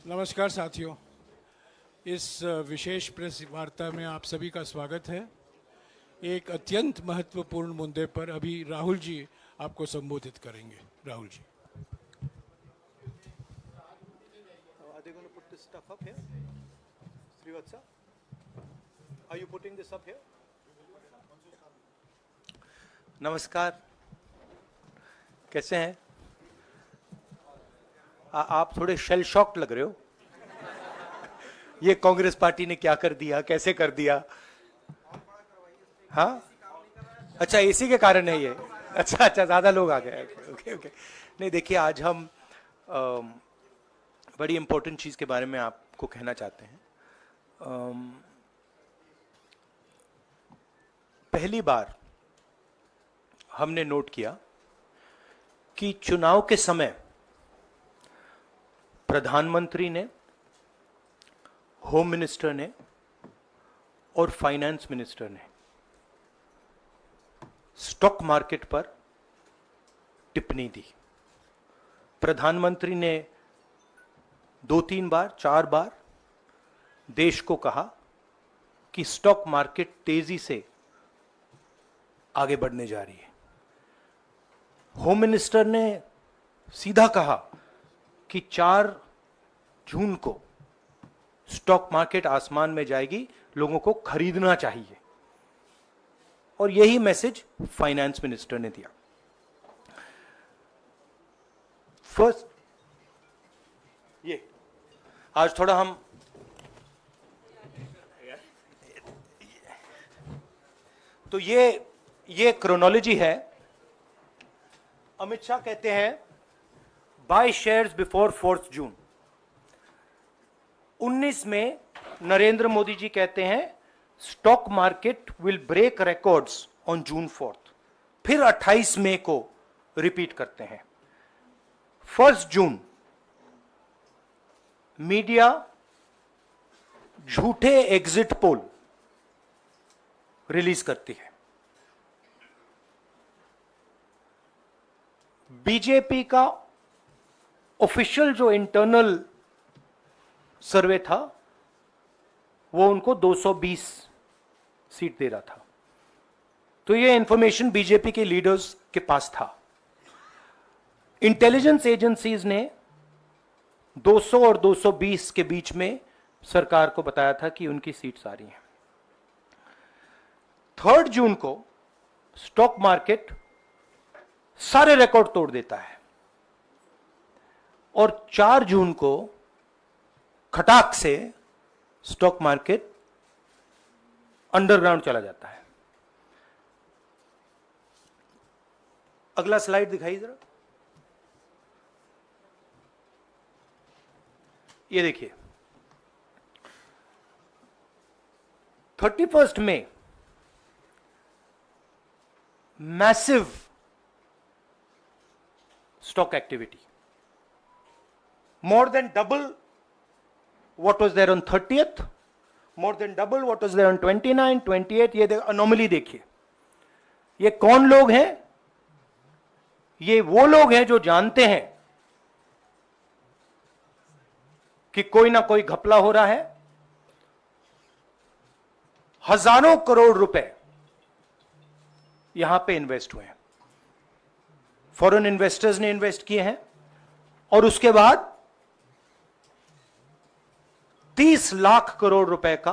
नमस्कार साथियों, इस विशेष प्रेस वार्ता में आप सभी का स्वागत है। एक अत्यंत महत्वपूर्ण मुद्दे पर अभी राहुल जी आपको संबोधित करेंगे। Rahul ji. Are they going to put this stuff up here? Srivatsa? Are you putting this up here? नमस्कार, कैसे हैं? आप थोड़े शेल शॉक्ड लग रहे हो। ये कांग्रेस पार्टी ने क्या कर दिया, कैसे कर दिया? हाँ, अच्छा इसी के कारण है ये। अच्छा ज्यादा लोग आ गए। Okay okay. नहीं देखिए, आज हम बड़ी इंपॉर्टेंट चीज के बारे में आपको कहना चाहते हैं। पहली बार हमने नोट किया कि चुनाव के समय प्रधानमंत्री ने, होम मिनिस्टर ने और फाइनेंस मिनिस्टर ने स्टॉक मार्केट पर टिप्पणी दी। प्रधानमंत्री ने 2-3 बार, 4 बार देश को कहा कि स्टॉक मार्केट तेजी से आगे बढ़ने जा रही है। होम मिनिस्टर ने सीधा कहा कि 4 जून को स्टॉक मार्केट आसमान में जाएगी, लोगों को खरीदना चाहिए। और यही मैसेज फाइनेंस मिनिस्टर ने दिया। फर्स्ट, ये आज थोड़ा हम तो ये क्रोनोलॉजी है। अमित शाह कहते हैं बाय शेयर्स बिफोर 4 जून। 19 में नरेंद्र मोदी जी कहते हैं stock market will break records on June 4। फिर 28 मई को रिपीट करते हैं। 1 जून मीडिया झूठे एग्जिट पोल रिलीज करती है। बीजेपी का ऑफिशियल जो इंटरनल सर्वे था वो उनको 220 सीट दे रहा था। तो ये इंफॉर्मेशन बीजेपी के लीडर्स के पास था। इंटेलिजेंस एजेंसीज ने 200 और 220 के बीच में सरकार को बताया था कि उनकी सीट्स आ रही हैं। 3 जून को स्टॉक मार्केट सारे रिकॉर्ड तोड़ देता है और 4 जून को खटाक से स्टॉक मार्केट अंडरग्राउंड चला जाता है। अगला स्लाइड दिखाइए जरा। ये देखिए, 31 मई massive stock activity, more than double what was there on 30th, more than double what was there on 29, 28। ये अनोमली देखिए। ये कौन लोग हैं? ये वो लोग हैं जो जानते हैं कि कोई ना कोई घपला हो रहा है। हजारों करोड़ रुपए यहां पे इन्वेस्ट हुए हैं, फॉरेन इन्वेस्टर्स ने इन्वेस्ट किए हैं। और उसके बाद 30 लाख करोड़ रुपए का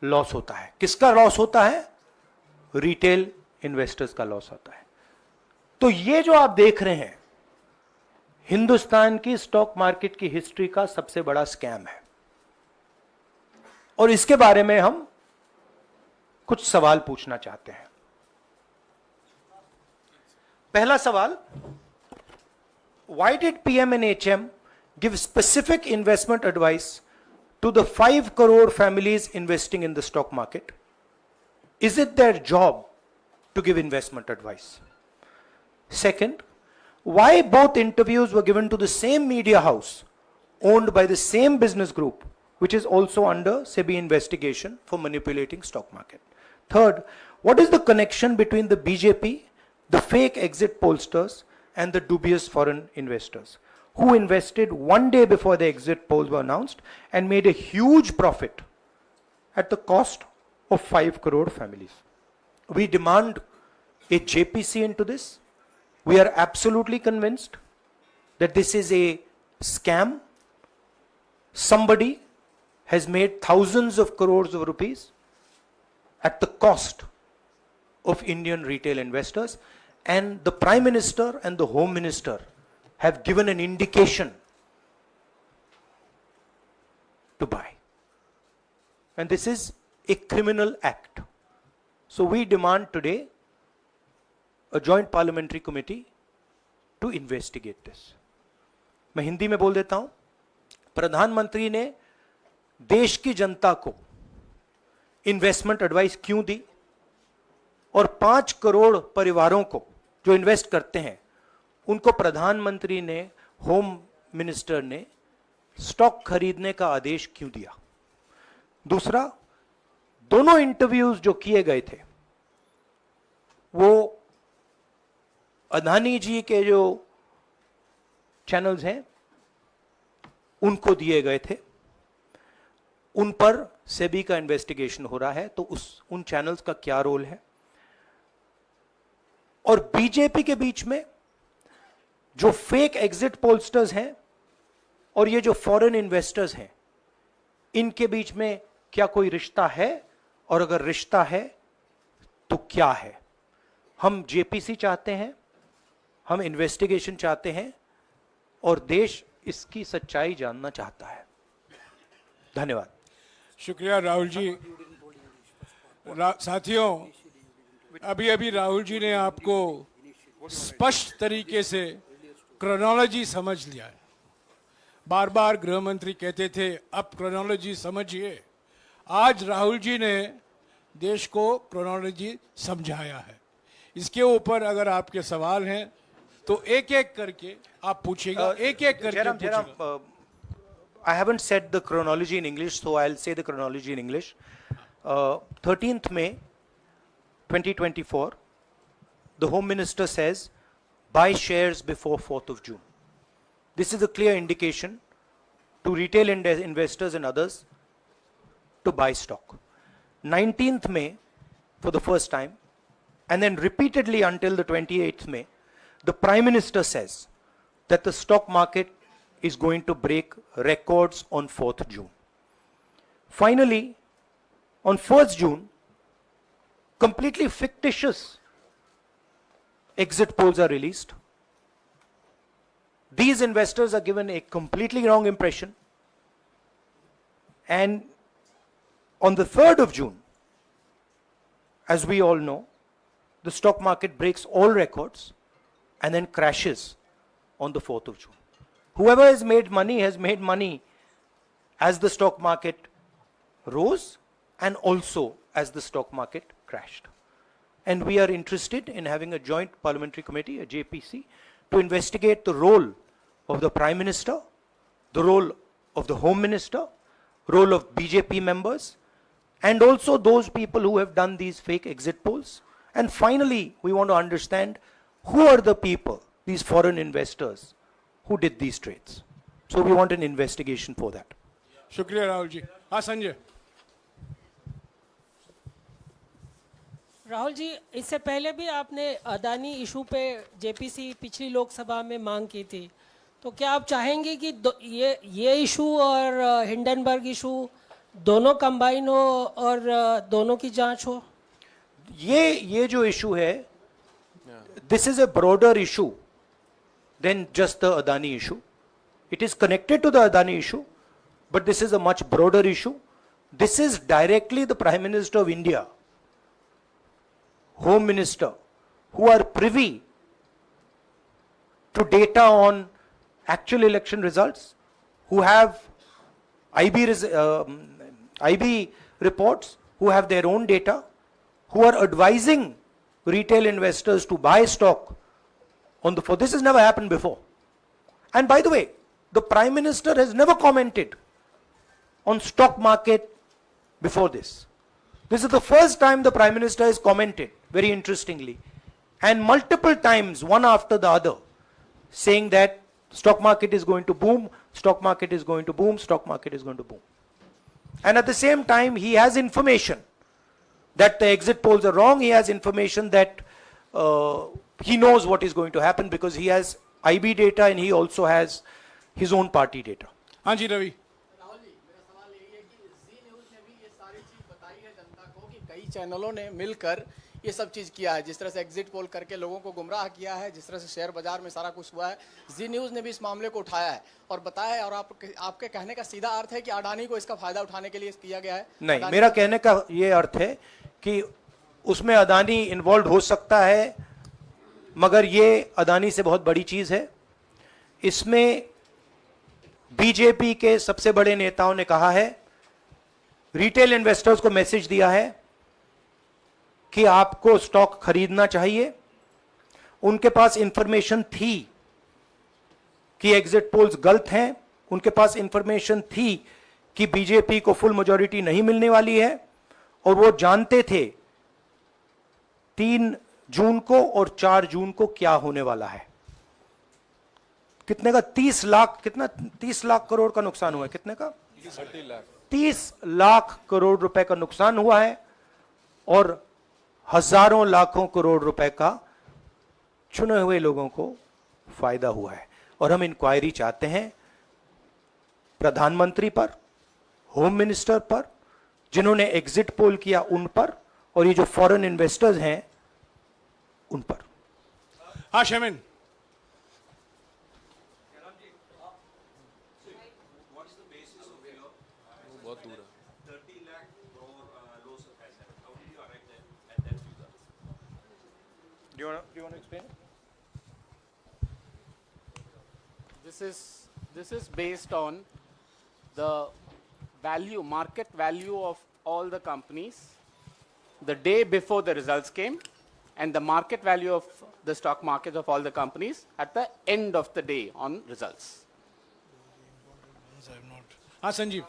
लॉस होता है। किसका लॉस होता है? रिटेल इन्वेस्टर्स का लॉस होता है। तो ये जो आप देख रहे हैं, हिंदुस्तान की स्टॉक मार्केट की हिस्ट्री का सबसे बड़ा स्कैम है। और इसके बारे में हम कुछ सवाल पूछना चाहते हैं। पहला सवाल, why did PM and HM give specific investment advice to the 5 crore families investing in the stock market? Is it their job to give investment advice? Second, why both interviews were given to the same media house owned by the same business group, which is also under SEBI investigation for manipulating stock market? Third, what is the connection between the BJP, the fake exit pollsters, and the dubious foreign investors who invested one day before the exit polls were announced and made a huge profit at the cost of 5 crore families. We demand a JPC into this. We are absolutely convinced that this is a scam. Somebody has made thousands of crores of rupees at the cost of Indian retail investors, and the Prime Minister and the Home Minister have given an indication to buy. And this is a criminal act. So we demand today a joint parliamentary committee to investigate this. मैं हिंदी में बोल देता हूं. प्रधानमंत्री ने देश की जनता को इन्वेस्टमेंट एडवाइस क्यों दी, और 5 करोड़ परिवारों को जो इन्वेस्ट करते हैं उनको प्रधानमंत्री ने, होम मिनिस्टर ने स्टॉक खरीदने का आदेश क्यों दिया. दूसरा, दोनों इंटरव्यूज जो किए गए थे वो अदानी जी के जो चैनल्स हैं उनको दिए गए थे. उन पर सेबी का इन्वेस्टिगेशन हो रहा है, तो उन चैनल्स का क्या रोल है. और बीजेपी के बीच में जो फेक एग्जिट पोलस्टर्स हैं और ये जो फॉरेन इन्वेस्टर्स हैं, इनके बीच में क्या कोई रिश्ता है, और अगर रिश्ता है तो क्या है. हम जेपीसी चाहते हैं, हम इन्वेस्टिगेशन चाहते हैं, और देश इसकी सच्चाई जानना चाहता है. धन्यवाद. शुक्रिया राहुल जी. साथियों, अभी अभी राहुल जी ने आपको स्पष्ट तरीके से क्रोनोलॉजी समझ लिया है. बार बार गृह मंत्री कहते थे अब क्रोनोलॉजी समझिए. आज राहुल जी ने देश को क्रोनोलॉजी समझाया है. इसके ऊपर अगर आपके सवाल हैं तो एक एक करके आप पूछिएगा, एक एक करके पूछिएगा. I haven't said the chronology in English, so I'll say the chronology in English. 13th May 2024, the Home Minister says, buy shares before 4th of June. This is a clear indication to retail investors and others to buy stock. 19th May, for the first time, and then repeatedly until the 28th May, the Prime Minister says that the stock market is going to break records on 4th June. Finally, on 1st June, completely fictitious exit polls are released. These investors are given a completely wrong impression. And on the 3rd of June, as we all know, the stock market breaks all records and then crashes on the 4th of June. Whoever has made money as the stock market rose and also as the stock market crashed. And we are interested in having a joint parliamentary committee, a JPC, to investigate the role of the Prime Minister, the role of the Home Minister, role of BJP members, and also those people who have done these fake exit polls. And finally, we want to understand who are the people, these foreign investors, who did these trades. So we want an investigation for that. शुक्रिया राहुल जी. हाँ संजय. राहुल जी, इससे पहले भी आपने Adani issue पे JPC पिछली लोकसभा में मांग की थी, तो क्या आप चाहेंगे कि ये इशू और हिंडनबर्ग इशू दोनों कंबाइन हो और दोनों की जांच हो? ये जो इशू है, this is a broader issue than just the Adani issue. It is connected to the Adani issue, but this is a much broader issue. This is directly the Prime Minister of India, Home Minister, who are privy to data on actual election results, who have IB reports, who have their own data, who are advising retail investors to buy stock on the 4th. This has never happened before. And by the way, the Prime Minister has never commented on stock market before this. This is the first time the Prime Minister has commented, very interestingly. And multiple times, one after the other, saying that stock market is going to boom, stock market is going to boom, stock market is going to boom. And at the same time, he has information that the exit polls are wrong. He has information that he knows what is going to happen because he has IB data and he also has his own party data. हाँ जी रवि। राहुल जी, मेरा सवाल यही है कि जी news ने भी ये सारी चीज बताई है जनता को कि कई चैनलों ने मिलकर ये सब चीज किया है, जिस तरह से एग्जिट पोल करके लोगों को गुमराह किया है, जिस तरह से शेयर बाजार में सारा कुछ हुआ है। जी न्यूज़ ने भी इस मामले को उठाया है और बताया है, और आपके कहने का सीधा अर्थ है कि अडानी को इसका फायदा उठाने के लिए किया गया है? नहीं, मेरा कहने का ये अर्थ है कि उसमें अदानी इन्वॉल्व हो सकता है, मगर ये अदानी से बहुत बड़ी चीज है। इसमें बीजेपी के सबसे बड़े नेताओं ने कहा है, रिटेल इन्वेस्टर्स को मैसेज दिया है कि आपको स्टॉक खरीदना चाहिए। उनके पास इंफॉर्मेशन थी कि एग्जिट पोल्स गलत हैं, उनके पास इंफॉर्मेशन थी कि बीजेपी को फुल मेजॉरिटी नहीं मिलने वाली है, और वो जानते थे 3 जून को और 4 जून को क्या होने वाला है। कितने का 30 लाख, कितना 30 लाख करोड़ का नुकसान हुआ है? कितने का? 30 लाख करोड़ रुपए का नुकसान हुआ है और हजारों लाखों करोड़ रुपए का चुने हुए लोगों को फायदा हुआ है। और हम इंक्वायरी चाहते हैं प्रधानमंत्री पर, होम मिनिस्टर पर, जिन्होंने एग्जिट पोल किया उन पर, और ये जो फॉरेन इन्वेस्टर्स हैं उन पर। हाँ शेमिन। Do you want to explain? This is based on the value, market value of all the companies the day before the results came, and the market value of the stock market of all the companies at the end of the day on results. हाँ संजीव,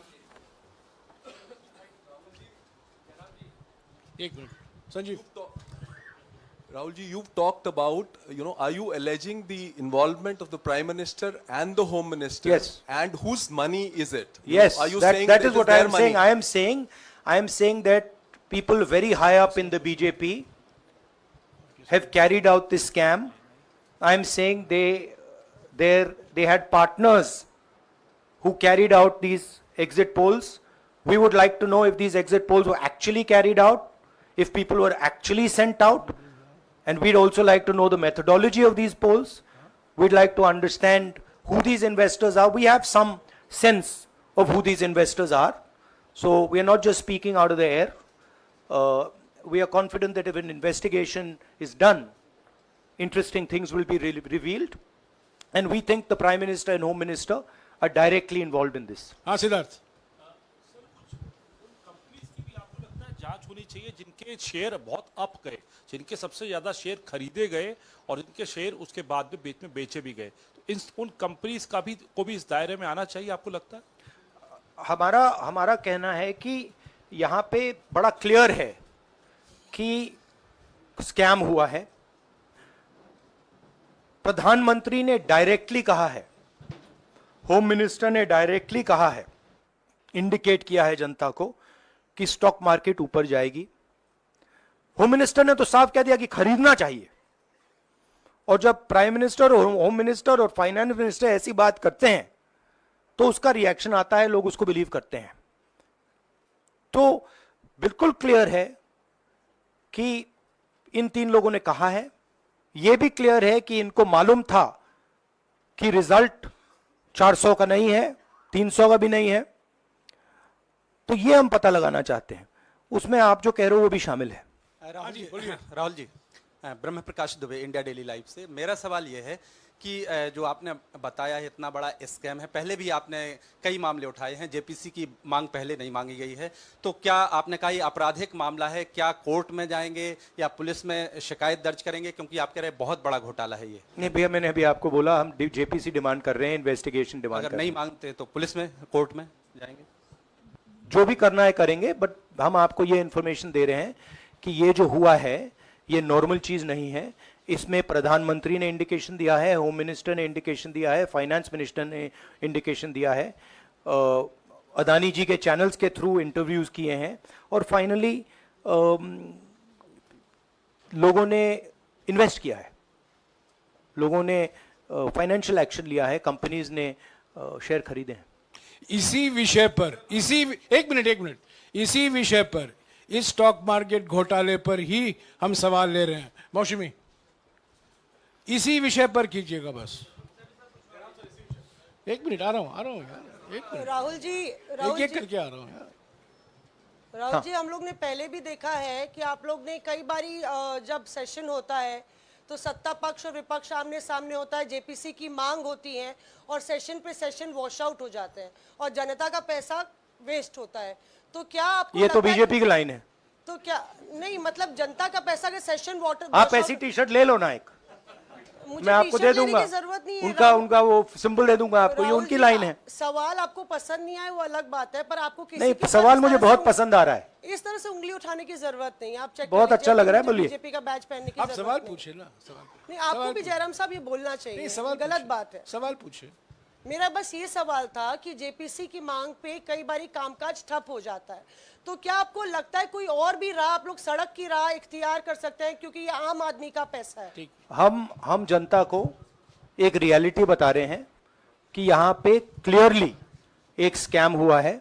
एक minute Sanjeev. Rahulji, you've talked about, are you alleging the involvement of the Prime Minister and the Home Minister? Yes. And whose money is it? Yes, Are you that saying is it what I their am money? saying. I am saying that people very high up in the BJP have carried out this scam. I am saying they had partners who carried out these exit polls. We would like to know if these exit polls were actually carried out, if people were actually sent out. And we'd also like to know the methodology of these polls. We'd like to understand who these investors are. We have some sense of who these investors are. So we are not just speaking out of the air. We are confident that if an investigation is done, interesting things will be revealed. And we think the Prime Minister and Home Minister are directly involved in this. हाँ Siddharth. Companies की भी आपको लगता है जांच होनी चाहिए जिनके शेयर बहुत अप गए, जिनके सबसे ज्यादा शेयर खरीदे गए और जिनके शेयर उसके बाद में बीच में बेचे भी गए, तो उन कंपनीज का भी को भी इस दायरे में आना चाहिए, आपको लगता है? हमारा कहना है कि यहाँ पे बड़ा क्लियर है कि स्कैम हुआ है। प्रधानमंत्री ने डायरेक्टली कहा है, होम मिनिस्टर ने डायरेक्टली कहा है, इंडिकेट किया है जनता को कि स्टॉक मार्केट ऊपर जाएगी। होम मिनिस्टर ने तो साफ कह दिया कि खरीदना चाहिए। और जब प्राइम मिनिस्टर और होम मिनिस्टर और फाइनेंस मिनिस्टर ऐसी बात करते हैं तो उसका रिएक्शन आता है, लोग उसको बिलीव करते हैं। तो बिल्कुल क्लियर है कि इन 3 लोगों ने कहा है। यह भी क्लियर है कि इनको मालूम था कि रिजल्ट 400 का नहीं है, 300 का भी नहीं है। तो ये हम पता लगाना चाहते हैं, उसमें आप जो कह रहे हो वो भी शामिल है। राहुल जी, ब्रह्म प्रकाश दुबे, इंडिया डेली लाइफ से। मेरा सवाल यह है कि जो आपने बताया है इतना बड़ा स्कैम है, पहले भी आपने कई मामले उठाए हैं, जेपीसी की मांग पहले नहीं मांगी गई है, तो क्या आपने कहा ये आपराधिक मामला है, क्या कोर्ट में जाएंगे या पुलिस में शिकायत दर्ज करेंगे? क्योंकि आप कह रहे हैं बहुत बड़ा घोटाला है ये। नहीं भैया, मैंने अभी आपको बोला हम जेपीसी डिमांड कर रहे हैं, इन्वेस्टिगेशन डिमांड। अगर नहीं मांगते तो पुलिस में, कोर्ट में जाएंगे? जो भी करना है करेंगे, बट हम आपको ये इंफॉर्मेशन दे रहे हैं कि ये जो हुआ है ये नॉर्मल चीज नहीं है। इसमें प्रधानमंत्री ने इंडिकेशन दिया है, होम मिनिस्टर ने इंडिकेशन दिया है, फाइनेंस मिनिस्टर ने इंडिकेशन दिया है, अदानी जी के चैनल्स के थ्रू इंटरव्यूज किए हैं, और फाइनली लोगों ने इन्वेस्ट किया है, लोगों ने फाइनेंशियल एक्शन लिया है, कंपनीज ने शेयर खरीदे हैं। इसी विषय पर एक मिनट इसी विषय पर, इस स्टॉक मार्केट घोटाले पर ही हम सवाल ले रहे हैं। मौसमी, इसी विषय पर कीजिएगा बस। एक मिनट, आ रहा हूं यार, एक मिनट, राहुल जी एक करके आ रहा हूं यार। राहुल जी, हम लोग ने पहले भी देखा है कि आप लोग ने कई बारी जब सेशन होता है तो सत्ता पक्ष और विपक्ष आमने सामने होता है, जेपीसी की मांग होती है और सेशन पे सेशन वॉश आउट हो जाते हैं और जनता का पैसा वेस्ट होता है। तो क्या आपको ये तो लगता है बीजेपी की लाइन है। तो क्या नहीं, मतलब जनता का पैसा के सेशन वाटर आप ऐसी टी शर्ट ले लो ना एक, मुझे मैं आपको टी-शर्ट दे लेने दूंगा, की जरूरत नहीं है। उनका वो सिंबल दे दूंगा आपको, ये राहुल उनकी जी, लाइन है। सवाल आपको पसंद नहीं आए वो अलग बात है, पर आपको किसी नहीं, की सवाल इस मुझे तरह से बहुत पसंद आ रहा है। इस तरह से उंगली उठाने की जरूरत नहीं है। आप चेक बहुत अच्छा लग रहा है, बोलिए। बीजेपी का बैच पहनने की आप जरूरत सवाल नहीं। पूछे ना, सवाल पूछे। नहीं, आपको भी जयराम साहब ये बोलना चाहिए, नहीं, सवाल गलत पूछे। बात है। सवाल पूछे। मेरा बस ये सवाल था कि जेपीसी की मांग पे कई बारी कामकाज ठप हो जाता है, तो क्या आपको लगता है कोई और भी राह आप लोग सड़क की राह इख्तियार कर सकते हैं, क्योंकि ये आम आदमी का पैसा है। हम जनता को एक रियलिटी बता रहे हैं कि यहाँ पे क्लियरली एक स्कैम हुआ है।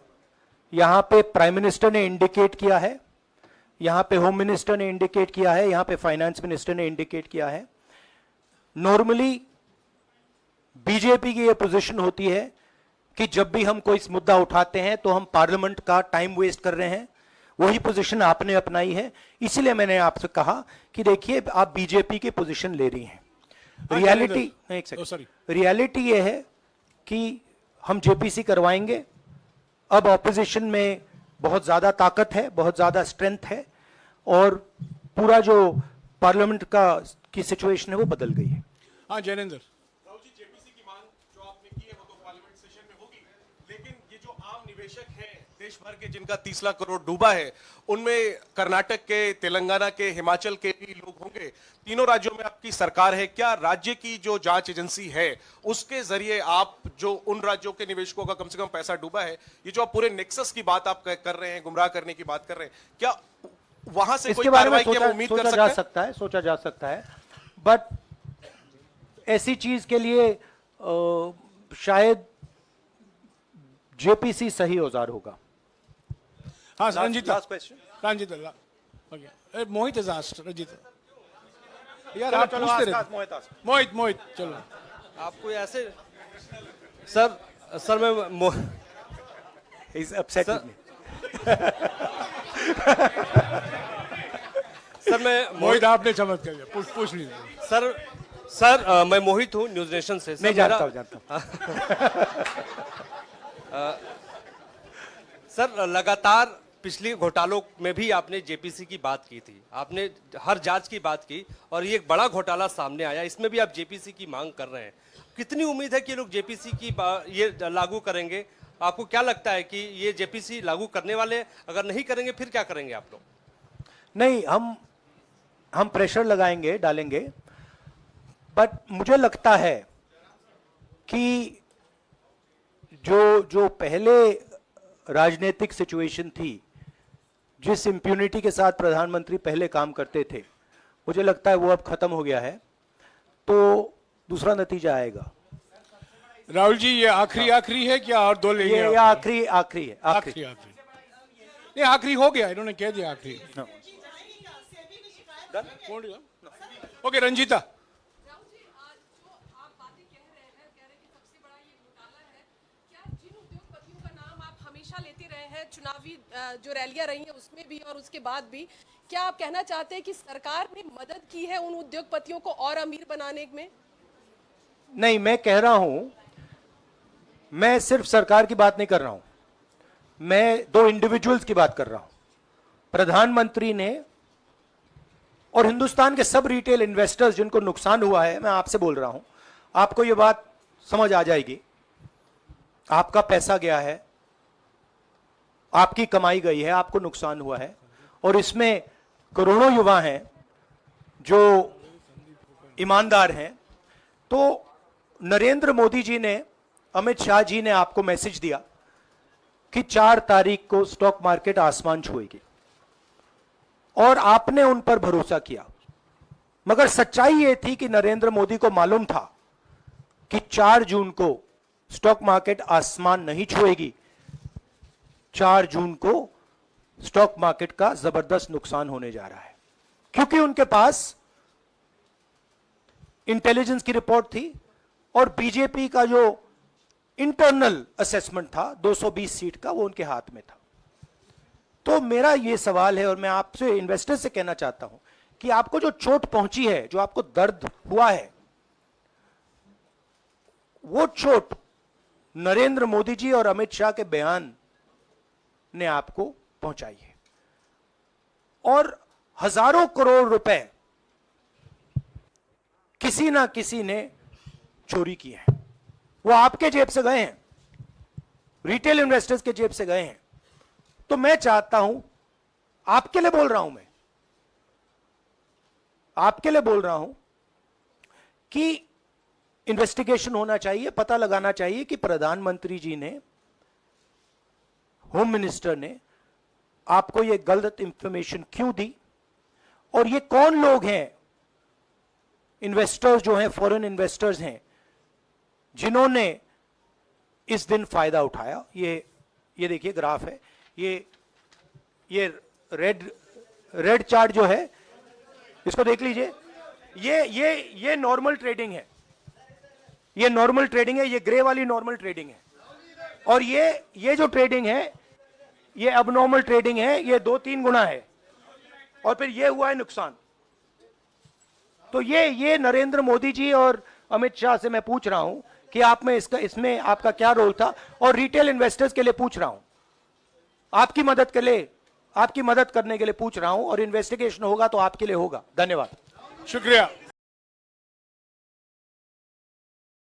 यहाँ पे प्राइम मिनिस्टर ने इंडिकेट किया है, यहाँ पे होम मिनिस्टर ने इंडिकेट किया है, यहाँ पे फाइनेंस मिनिस्टर ने इंडिकेट किया है। नॉर्मली बीजेपी की ये पोजीशन होती है कि जब भी हम कोई मुद्दा उठाते हैं तो हम पार्लियामेंट का टाइम वेस्ट कर रहे हैं। वही पोजीशन आपने अपनाई है, इसीलिए मैंने आपसे कहा कि देखिए आप बीजेपी की पोजीशन ले रही हैं। रियलिटी, एक सेकंड, रियलिटी ये है कि हम जेपीसी करवाएंगे। अब ऑपोजिशन में बहुत ज्यादा ताकत है, बहुत ज्यादा स्ट्रेंथ है, और पूरा जो पार्लियामेंट का की सिचुएशन है वो बदल गई है। हाँ जैनेंद्र, राहुल जी, जेपीसी की मांग जो आपने की है वो तो पार्लियामेंट सेशन में होगी, लेकिन ये जो आम निवेशक हैं देश भर के जिनका 30 लाख करोड़ डूबा है, उनमें कर्नाटक के, तेलंगाना के, हिमाचल के भी लोग होंगे। तीनों राज्यों में आपकी सरकार है, क्या राज्य की जो जांच एजेंसी है उसके जरिए आप जो उन राज्यों के निवेशकों का कम से कम पैसा डूबा है, ये जो आप पूरे नेक्सस की बात आप कर रहे हैं, गुमराह करने की बात कर रहे हैं, क्या वहां से कोई कार्रवाई की हम उम्मीद कर सकते हैं? सोचा जा सकता है, बट ऐसी चीज के लिए शायद जेपीसी सही औजार होगा। हाँ Ranjeeta, last question. Ranjeeta, okay, Mohit is asked, Ranjeeta यार आप पूछते रहे। मोहित चलो। आपको ऐसे सर मैं is upset with me. Sir मैं मोहित आपने चमत्कार किया, पूछ लीजिए। सर मैं मोहित हूँ, न्यूज नेशन से। नहीं, जानता हूँ। सर लगातार पिछले घोटालों में भी आपने जेपीसी की बात की थी, आपने हर जांच की बात की, और ये एक बड़ा घोटाला सामने आया, इसमें भी आप जेपीसी की मांग कर रहे हैं। कितनी उम्मीद है कि ये लोग जेपीसी की ये लागू करेंगे? आपको क्या लगता है कि ये जेपीसी लागू करने वाले, अगर नहीं करेंगे फिर क्या करेंगे आप लोग? नहीं, हम प्रेशर लगाएंगे, डालेंगे, बट मुझे लगता है कि जो पहले राजनीतिक सिचुएशन थी, जिस इंप्यूनिटी के साथ प्रधानमंत्री पहले काम करते थे, मुझे लगता है वो अब खत्म हो गया है, तो दूसरा नतीजा आएगा। राहुल जी, ये आखिरी है क्या, और दो लेंगे? ये आखिरी है, आखिरी। ये आखिरी हो गया, इन्होंने कह दिया आखिरी। ओके रंजीता। लेते रहे हैं, चुनावी जो रैलियां रही हैं उसमें भी और उसके बाद भी, क्या आप कहना चाहते हैं कि सरकार ने मदद की है उन उद्योगपतियों को और अमीर बनाने में? नहीं, मैं कह रहा हूं, मैं सिर्फ सरकार की बात नहीं कर रहा हूं, मैं दो इंडिविजुअल्स की बात कर रहा हूं। प्रधानमंत्री ने और हिंदुस्तान के सब रिटेल इन्वेस्टर्स जिनको नुकसान हुआ है, मैं आपसे बोल रहा हूं, आपको यह बात समझ आ जाएगी। आपका पैसा गया है, आपकी कमाई गई है, आपको नुकसान हुआ है, और इसमें करोड़ों युवा हैं जो ईमानदार हैं, तो नरेंद्र मोदी जी ने, अमित शाह जी ने आपको मैसेज दिया कि 4 तारीख को स्टॉक मार्केट आसमान छुएगी, और आपने उन पर भरोसा किया। मगर सच्चाई यह थी कि नरेंद्र मोदी को मालूम था कि 4 जून को स्टॉक मार्केट आसमान नहीं छुएगी। 4 जून को स्टॉक मार्केट का जबरदस्त नुकसान होने जा रहा है, क्योंकि उनके पास इंटेलिजेंस की रिपोर्ट थी और बीजेपी का जो इंटरनल असेसमेंट था 220 सीट का, वो उनके हाथ में था। तो मेरा यह सवाल है, और मैं आपसे इन्वेस्टर से कहना चाहता हूं कि आपको जो चोट पहुंची है, जो आपको दर्द हुआ है, वो चोट नरेंद्र मोदी जी और अमित शाह के बयान ने आपको पहुंचाई है। और हजारों करोड़ रुपए किसी ना किसी ने चोरी किए हैं, वो आपके जेब से गए हैं, रिटेल इन्वेस्टर्स के जेब से गए हैं। तो मैं चाहता हूं, आपके लिए बोल रहा हूं, मैं आपके लिए बोल रहा हूं कि इन्वेस्टिगेशन होना चाहिए, पता लगाना चाहिए कि प्रधानमंत्री जी ने, होम मिनिस्टर ने आपको यह गलत इंफॉर्मेशन क्यों दी, और ये कौन लोग हैं, इन्वेस्टर्स जो हैं, फॉरेन इन्वेस्टर्स हैं, जिन्होंने इस दिन फायदा उठाया। ये देखिए ग्राफ है, ये रेड चार्ट जो है, इसको देख लीजिए। ये नॉर्मल ट्रेडिंग है, ये नॉर्मल ट्रेडिंग है, ये ग्रे वाली नॉर्मल ट्रेडिंग है, और ये जो ट्रेडिंग है ये अबनॉर्मल ट्रेडिंग है, ये 2-3 गुना है, और फिर ये हुआ है नुकसान। तो ये नरेंद्र मोदी जी और अमित शाह से मैं पूछ रहा हूं कि आप में इसमें आपका क्या रोल था, और रिटेल इन्वेस्टर्स के लिए पूछ रहा हूं, आपकी मदद के लिए, आपकी मदद करने के लिए पूछ रहा हूं, और इन्वेस्टिगेशन होगा तो आपके लिए होगा। धन्यवाद। शुक्रिया।